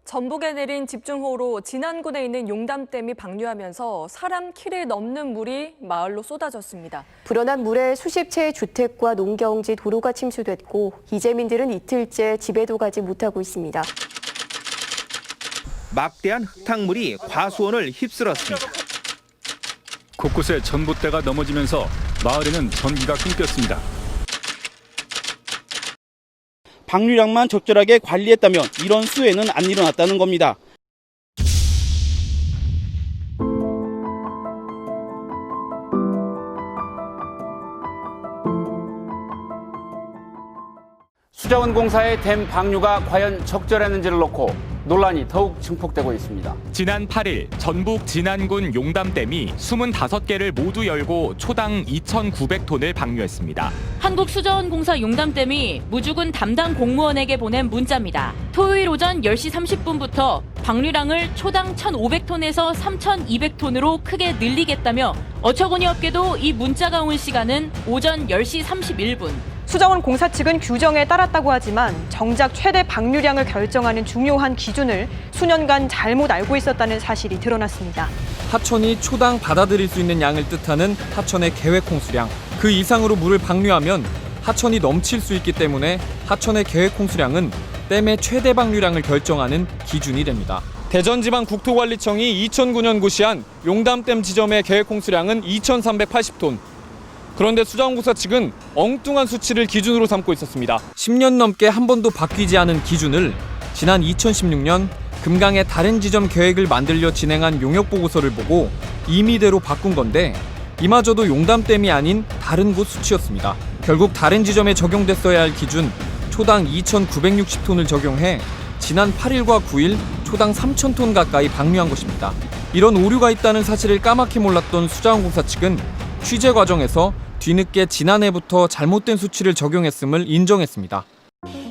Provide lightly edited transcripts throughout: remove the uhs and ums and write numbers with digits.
전북에 내린 집중호우로 진안군에 있는 용담댐이 방류하면서 사람 키를 넘는 물이 마을로 쏟아졌습니다. 불어난 물에 수십 채의 주택과 농경지, 도로가 침수됐고 이재민들은 이틀째 집에도 가지 못하고 있습니다. 막대한 흙탕물이 과수원을 휩쓸었습니다. 곳곳에 전봇대가 넘어지면서 마을에는 전기가 끊겼습니다. 방류량만 적절하게 관리했다면 이런 수해는 안 일어났다는 겁니다. 수자원공사의 댐 방류가 과연 적절했는지를 놓고 논란이 더욱 증폭되고 있습니다. 지난 8일 전북 진안군 용담댐이 25개를 모두 열고 초당 2,900톤을 방류했습니다. 한국수자원공사 용담댐이 무주군 담당 공무원에게 보낸 문자입니다. 토요일 오전 10시 30분부터 방류량을 초당 1,500톤에서 3,200톤으로 크게 늘리겠다며 어처구니 없게도 이 문자가 온 시간은 오전 10시 31분. 수자원 공사 측은 규정에 따랐다고 하지만 정작 최대 방류량을 결정하는 중요한 기준을 수년간 잘못 알고 있었다는 사실이 드러났습니다. 하천이 초당 받아들일 수 있는 양을 뜻하는 하천의 계획 홍수량, 그 이상으로 물을 방류하면 하천이 넘칠 수 있기 때문에 하천의 계획 홍수량은 댐의 최대 방류량을 결정하는 기준이 됩니다. 대전지방국토관리청이 2009년 고시한 용담댐 지점의 계획 홍수량은 2,380톤. 그런데 수자원공사 측은 엉뚱한 수치를 기준으로 삼고 있었습니다. 10년 넘게 한 번도 바뀌지 않은 기준을 지난 2016년 금강의 다른 지점 계획을 만들려 진행한 용역보고서를 보고 임의대로 바꾼 건데 이마저도 용담댐이 아닌 다른 곳 수치였습니다. 결국 다른 지점에 적용됐어야 할 기준 초당 2,960톤을 적용해 지난 8일과 9일 초당 3,000톤 가까이 방류한 것입니다. 이런 오류가 있다는 사실을 까맣게 몰랐던 수자원공사 측은 취재 과정에서 뒤늦게 지난해부터 잘못된 수치를 적용했음을 인정했습니다.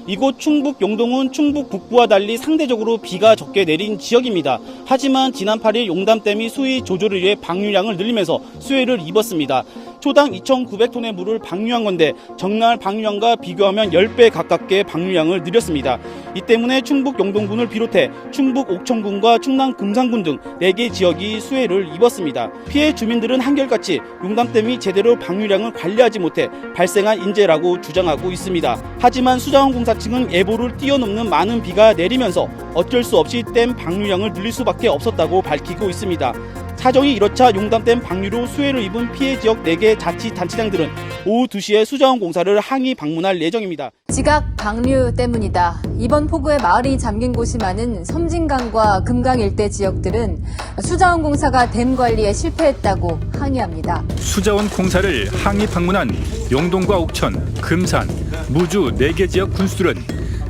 이곳 충북 용동은 충북 북부와 달리 상대적으로 비가 적게 내린 지역입니다. 하지만 지난 8일 용담댐이 수위 조절을 위해 방류량을 늘리면서 수해를 입었습니다. 초당 2,900톤의 물을 방류한 건데 정날 방류량과 비교하면 10배 가깝게 방류량을 늘렸습니다. 이 때문에 충북 용동군을 비롯해 충북 옥천군과 충남 금산군 등 4개 지역이 수해를 입었습니다. 피해 주민들은 한결같이 용담댐이 제대로 방류량을 관리하지 못해 발생한 인재라고 주장하고 있습니다. 하지만 수자원공사 측은 예보를 뛰어넘는 많은 비가 내리면서 어쩔 수 없이 댐 방류량을 늘릴 수밖에 없었다고 밝히고 있습니다. 사정이 이렇자 용담댐 방류로 수해를 입은 피해 지역 4개 자치단체장들은 오후 2시에 수자원공사를 항의 방문할 예정입니다. 지각 방류 때문이다. 이번 폭우에 마을이 잠긴 곳이 많은 섬진강과 금강 일대 지역들은 수자원공사가 댐 관리에 실패했다고 항의합니다. 수자원공사를 항의 방문한 용동과 옥천, 금산, 무주 4개 지역 군수들은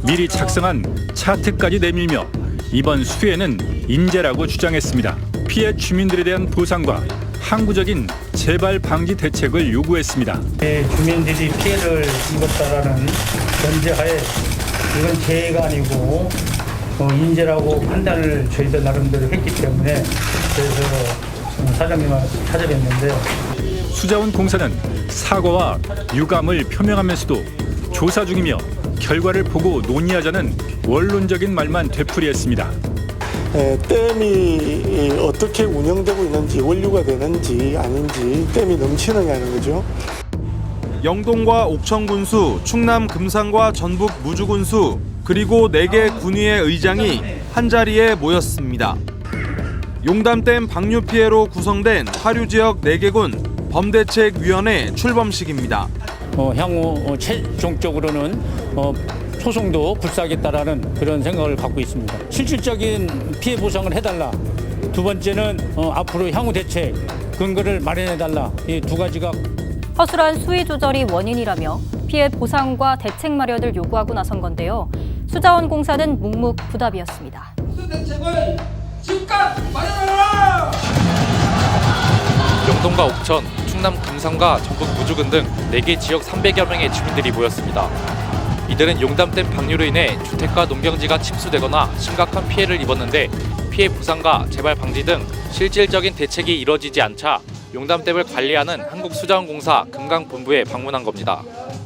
미리 작성한 차트까지 내밀며 이번 수해는 인재라고 주장했습니다. 피해 주민들에 대한 보상과 항구적인 재발 방지 대책을 요구했습니다. 주민들이 피해를 입었다라는 전제하에 이건 재해가 아니고 인재라고 판단을 저희들 나름대로 했기 때문에 그래서 사장님을 찾아뵀는데 수자원공사는 사과와 유감을 표명하면서도 조사 중이며 결과를 보고 논의하자는 원론적인 말만 되풀이했습니다. 댐이 어떻게 운영되고 있는지, 원류가 되는지 아닌지, 댐이 넘치느냐는 거죠. 영동과 옥천군수, 충남 금산과 전북 무주군수, 그리고 4개 군위의 의장이 한자리에 모였습니다. 용담댐 방류 피해로 구성된 하류지역 4개군 범대책위원회 출범식입니다. 향후 최종적으로는 소송도 불사하겠다라는 그런 생각을 갖고 있습니다. 실질적인 피해 보상을 해달라. 두 번째는 앞으로 향후 대책 근거를 마련해달라. 이 두 가지가 허술한 수위 조절이 원인이라며 피해 보상과 대책 마련을 요구하고 나선 건데요. 수자원공사는 묵묵부답이었습니다. 대책을 즉각 마련하라! 영동과 옥천, 충남 금산과 전북 무주군 등 4개 지역 300여 명의 주민들이 모였습니다. 이들은 용담댐 방류로 인해 주택과 농경지가 침수되거나 심각한 피해를 입었는데 피해 보상과 재발 방지 등 실질적인 대책이 이뤄지지 않자 용담댐을 관리하는 한국수자원공사 금강본부에 방문한 겁니다.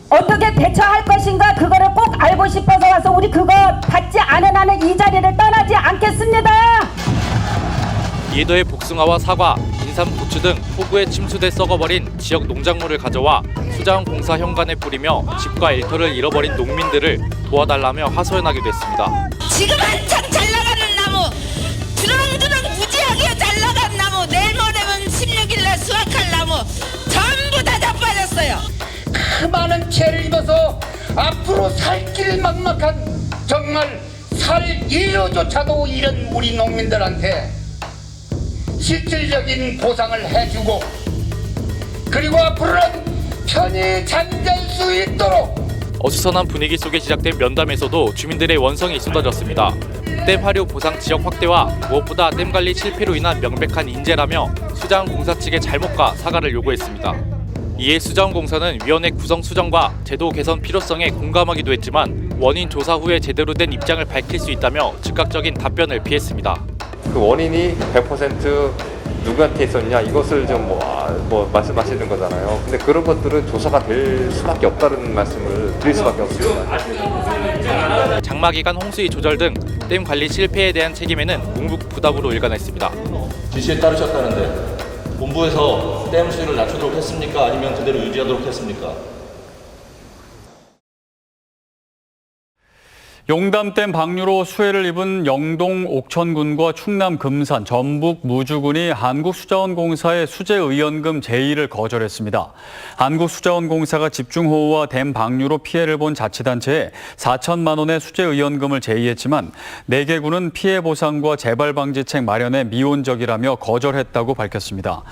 어떻게 대처할 것인가 그거를 꼭 알고 싶어서 와서 우리 그거 받지 않은 한은 이 자리를 떠나지 않겠습니다. 이에 더해 복숭아와 사과, 인삼, 고추 등 폭우에 침수돼 썩어버린 지역 농작물을 가져와 수자원공사 현관에 뿌리며 집과 일터를 잃어버린 농민들을 도와달라며 하소연하기도 했습니다. 지금 한창 잘 나가는 나무, 주렁주렁 무지하게 잘 나간 나무, 내일 모레면 16일날 수확할 나무 전부 다 자빠졌어요. 그 많은 피해를 입어서 앞으로 살 길 막막한, 정말 살 이유조차도 잃은 우리 농민들한테 실질적인 보상을 해주고, 그리고 앞으로는 편히 잠잘 수 있도록. 어수선한 분위기 속에 시작된 면담에서도 주민들의 원성이 쏟아졌습니다. 댐 하류 보상 지역 확대와 무엇보다 댐 관리 실패로 인한 명백한 인재라며 수자원공사 측의 잘못과 사과를 요구했습니다. 이에 수자원공사는 위원회 구성 수정과 제도 개선 필요성에 공감하기도 했지만 원인 조사 후에 제대로 된 입장을 밝힐 수 있다며 즉각적인 답변을 피했습니다. 그 원인이 100% 누구한테 있었냐, 이것을 좀 말씀하시는 거잖아요. 근데 그런 것들은 조사가 될 수밖에 없다는 말씀을 드릴 수밖에 없습니다. 장마 기간 홍수위 조절 등 댐 관리 실패에 대한 책임에는 묵묵부답으로 일관했습니다. 지시에 따르셨다는데 본부에서 댐 수위를 낮추도록 했습니까? 아니면 그대로 유지하도록 했습니까? 용담댐 방류로 수해를 입은 영동 옥천군과 충남 금산, 전북 무주군이 한국수자원공사의 수재의연금 제의를 거절했습니다. 한국수자원공사가 집중호우와 댐 방류로 피해를 본 자치단체에 4천만 원의 수재의연금을 제의했지만 4개군은 피해 보상과 재발 방지책 마련에 미온적이라며 거절했다고 밝혔습니다.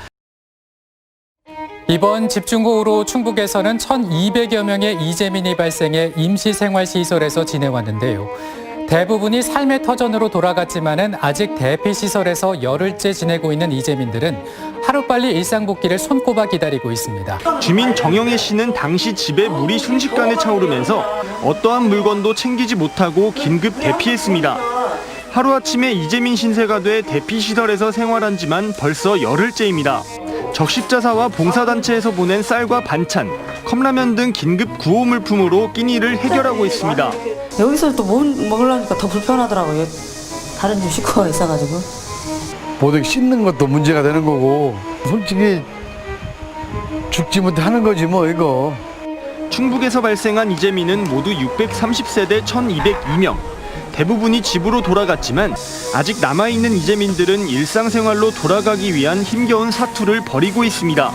이번 집중호우로 충북에서는 1,200여 명의 이재민이 발생해 임시생활시설에서 지내왔는데요. 대부분이 삶의 터전으로 돌아갔지만은 아직 대피시설에서 열흘째 지내고 있는 이재민들은 하루빨리 일상 복귀를 손꼽아 기다리고 있습니다. 주민 정영애 씨는 당시 집에 물이 순식간에 차오르면서 어떠한 물건도 챙기지 못하고 긴급 대피했습니다. 하루아침에 이재민 신세가 돼 대피시설에서 생활한 지만 벌써 열흘째입니다. 적십자사와 봉사단체에서 보낸 쌀과 반찬, 컵라면 등 긴급 구호 물품으로 끼니를 해결하고 있습니다. 여기서 또 먹으려니까 더 불편하더라고요. 다른 집 식구가 있어가지고. 보드 씻는 것도 문제가 되는 거고, 솔직히 죽지 못해 하는 거지 뭐 이거. 충북에서 발생한 이재민은 모두 630세대 1,202명. 대부분이 집으로 돌아갔지만 아직 남아있는 이재민들은 일상생활로 돌아가기 위한 힘겨운 사투를 벌이고 있습니다.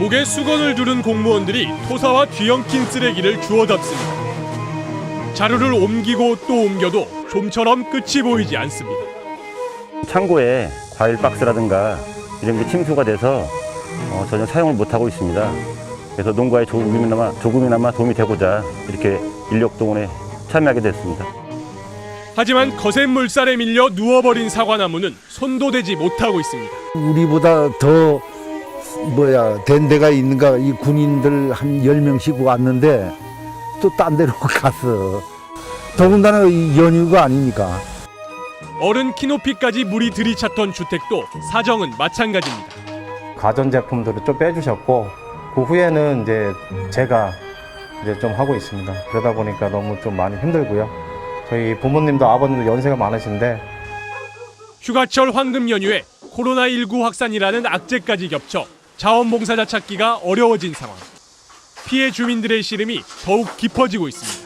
목에 수건을 두른 공무원들이 토사와 뒤엉킨 쓰레기를 주워 담습니다. 자루를 옮기고 또 옮겨도 좀처럼 끝이 보이지 않습니다. 창고에 과일 박스라든가 이런 게 침수가 돼서 전혀 사용을 못하고 있습니다. 그래서 농가에 조금이나마 도움이 되고자 이렇게 인력 동원에 참여하게 됐습니다. 하지만 거센 물살에 밀려 누워버린 사과나무는 손도 대지 못하고 있습니다. 우리보다 더 된 데가 있는가, 이 군인들 한 10명씩 왔는데 또 딴 데로 갔어. 더군다나 연휴가 아니니까. 어른 키높이까지 물이 들이찼던 주택도 사정은 마찬가지입니다. 가전제품들을 좀 빼주셨고, 그 후에는 이제 제가 좀 하고 있습니다. 그러다 보니까 너무 좀 많이 힘들고요. 저희 부모님도 아버님도 연세가 많으신데 휴가철 황금 연휴에 코로나19 확산이라는 악재까지 겹쳐 자원봉사자 찾기가 어려워진 상황. 피해 주민들의 시름이 더욱 깊어지고 있습니다.